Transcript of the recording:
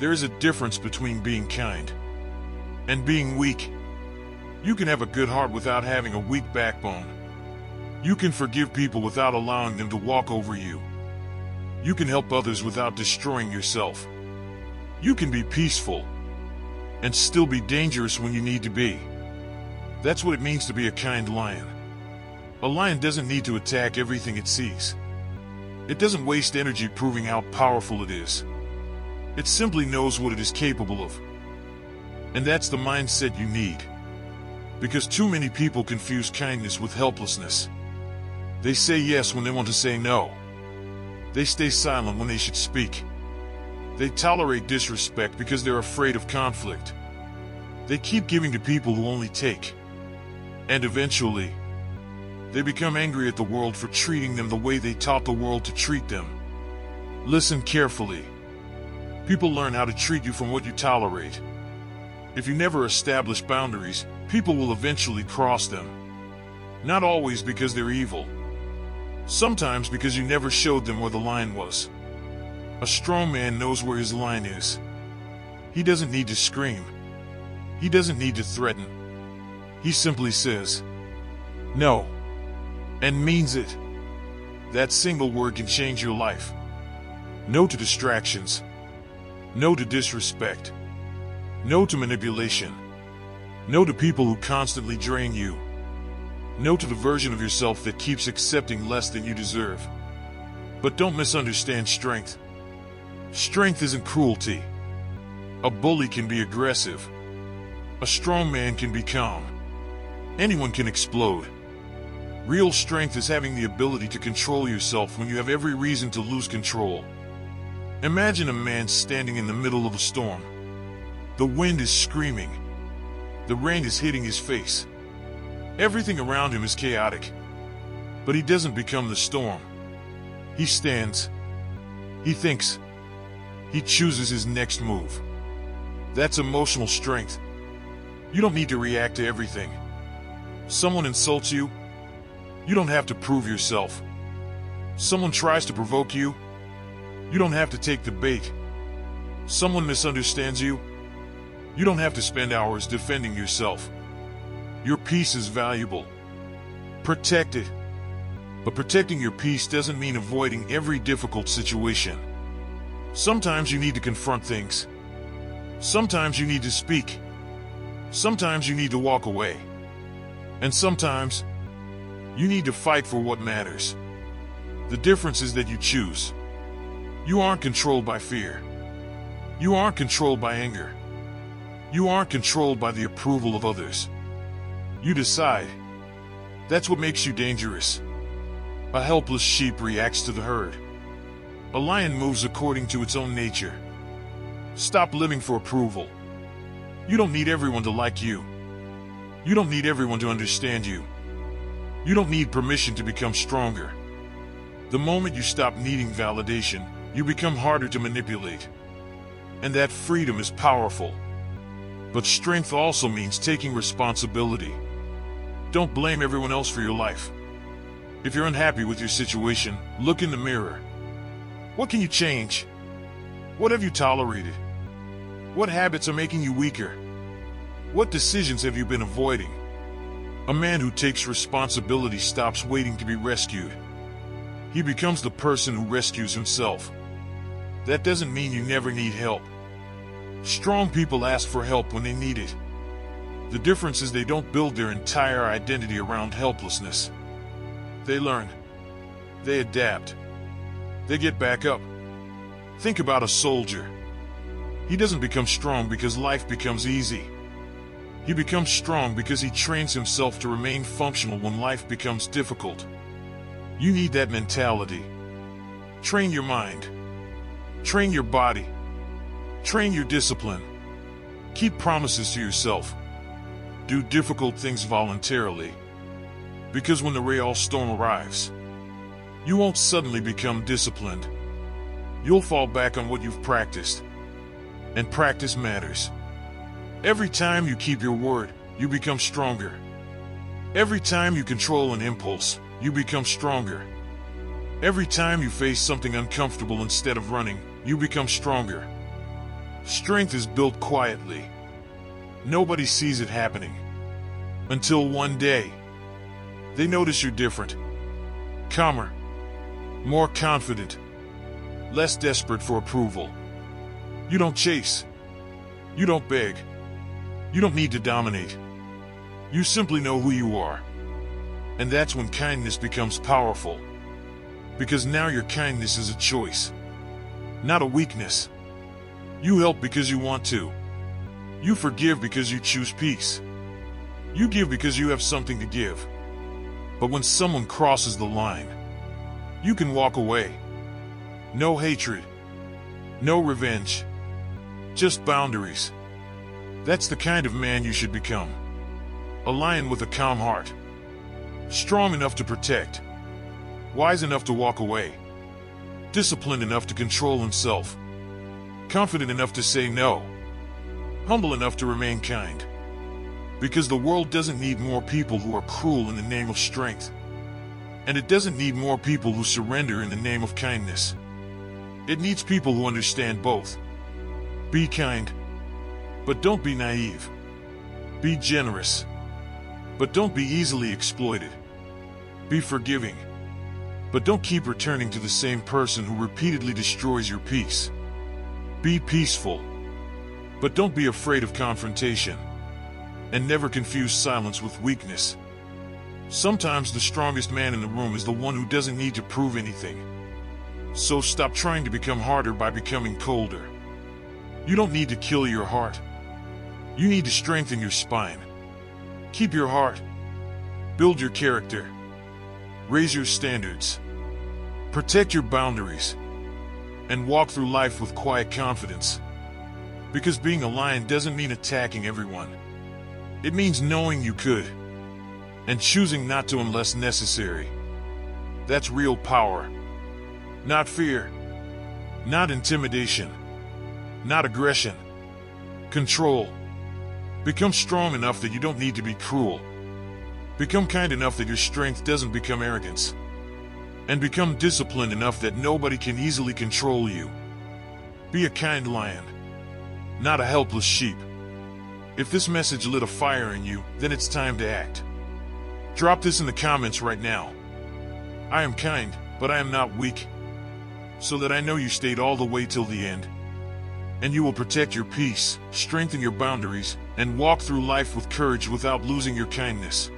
There is a difference between being kind and being weak. You can have a good heart without having a weak backbone. You can forgive people without allowing them to walk over you. You can help others without destroying yourself. You can be peaceful and still be dangerous when you need to be. That's what it means to be a kind lion. A lion doesn't need to attack everything it sees. It doesn't waste energy proving how powerful it is. It simply knows what it is capable of. And that's the mindset you need. Because too many people confuse kindness with helplessness. They say yes when they want to say no. They stay silent when they should speak. They tolerate disrespect because they're afraid of conflict. They keep giving to people who only take. And eventually, they become angry at the world for treating them the way they taught the world to treat them. Listen carefully. People learn how to treat you from what you tolerate. If you never establish boundaries, people will eventually cross them. Not always because they're evil. Sometimes because you never showed them where the line was. A strong man knows where his line is. He doesn't need to scream. He doesn't need to threaten. He simply says, no, and means it. That single word can change your life. No to distractions. No to disrespect. No to manipulation. No to people who constantly drain you. No to the version of yourself that keeps accepting less than you deserve. But don't misunderstand strength. Strength isn't cruelty. A bully can be aggressive. A strong man can be calm. Anyone can explode. Real strength is having the ability to control yourself when you have every reason to lose control. Imagine a man standing in the middle of a storm. The wind is screaming. The rain is hitting his face. Everything around him is chaotic. But he doesn't become the storm. He stands. He thinks. He chooses his next move. That's emotional strength. You don't need to react to everything. Someone insults you. You don't have to prove yourself. Someone tries to provoke you. You don't have to take the bait. Someone misunderstands you. You don't have to spend hours defending yourself. Your peace is valuable. Protect it. But protecting your peace doesn't mean avoiding every difficult situation. Sometimes you need to confront things. Sometimes you need to speak. Sometimes you need to walk away. And sometimes you need to fight for what matters. The difference is that you choose. You aren't controlled by fear. You aren't controlled by anger. You aren't controlled by the approval of others. You decide. That's what makes you dangerous. A helpless sheep reacts to the herd. A lion moves according to its own nature. Stop living for approval. You don't need everyone to like you. You don't need everyone to understand you. You don't need permission to become stronger. The moment you stop needing validation, you become harder to manipulate. And that freedom is powerful. But strength also means taking responsibility. Don't blame everyone else for your life. If you're unhappy with your situation, look in the mirror. What can you change? What have you tolerated? What habits are making you weaker? What decisions have you been avoiding? A man who takes responsibility stops waiting to be rescued. He becomes the person who rescues himself. That doesn't mean you never need help. Strong people ask for help when they need it. The difference is they don't build their entire identity around helplessness. They learn. They adapt. They get back up. Think about a soldier. He doesn't become strong because life becomes easy. He becomes strong because he trains himself to remain functional when life becomes difficult. You need that mentality. Train your mind. Train your body. Train your discipline. Keep promises to yourself. Do difficult things voluntarily. Because when the real storm arrives, you won't suddenly become disciplined. You'll fall back on what you've practiced. And practice matters. Every time you keep your word, you become stronger. Every time you control an impulse, you become stronger. Every time you face something uncomfortable instead of running, you become stronger. Strength is built quietly. Nobody sees it happening. Until one day, they notice you're different. Calmer. More confident. Less desperate for approval. You don't chase. You don't beg. You don't need to dominate. You simply know who you are. And that's when kindness becomes powerful. Because now your kindness is a choice, not a weakness. You help because you want to. You forgive because you choose peace. You give because you have something to give. But when someone crosses the line, you can walk away. No hatred. No revenge. Just boundaries. That's the kind of man you should become. A lion with a calm heart. Strong enough to protect. Wise enough to walk away. Disciplined enough to control himself. Confident enough to say no. Humble enough to remain kind. Because the world doesn't need more people who are cruel in the name of strength. And it doesn't need more people who surrender in the name of kindness. It needs people who understand both. Be kind, but don't be naive. Be generous, but don't be easily exploited. Be forgiving, but don't keep returning to the same person who repeatedly destroys your peace. Be peaceful, but don't be afraid of confrontation. And never confuse silence with weakness. Sometimes the strongest man in the room is the one who doesn't need to prove anything. So stop trying to become harder by becoming colder. You don't need to kill your heart. You need to strengthen your spine. Keep your heart. Build your character. Raise your standards. Protect your boundaries. And walk through life with quiet confidence. Because being a lion doesn't mean attacking everyone. It means knowing you could. And choosing not to unless necessary. That's real power. Not fear. Not intimidation. Not aggression. Control. Become strong enough that you don't need to be cruel. Become kind enough that your strength doesn't become arrogance. And become disciplined enough that nobody can easily control you. Be a kind lion, not a helpless sheep. If this message lit a fire in you, then it's time to act. Drop this in the comments right now. I am kind, but I am not weak. So that I know you stayed all the way till the end. And you will protect your peace, strengthen your boundaries, and walk through life with courage without losing your kindness.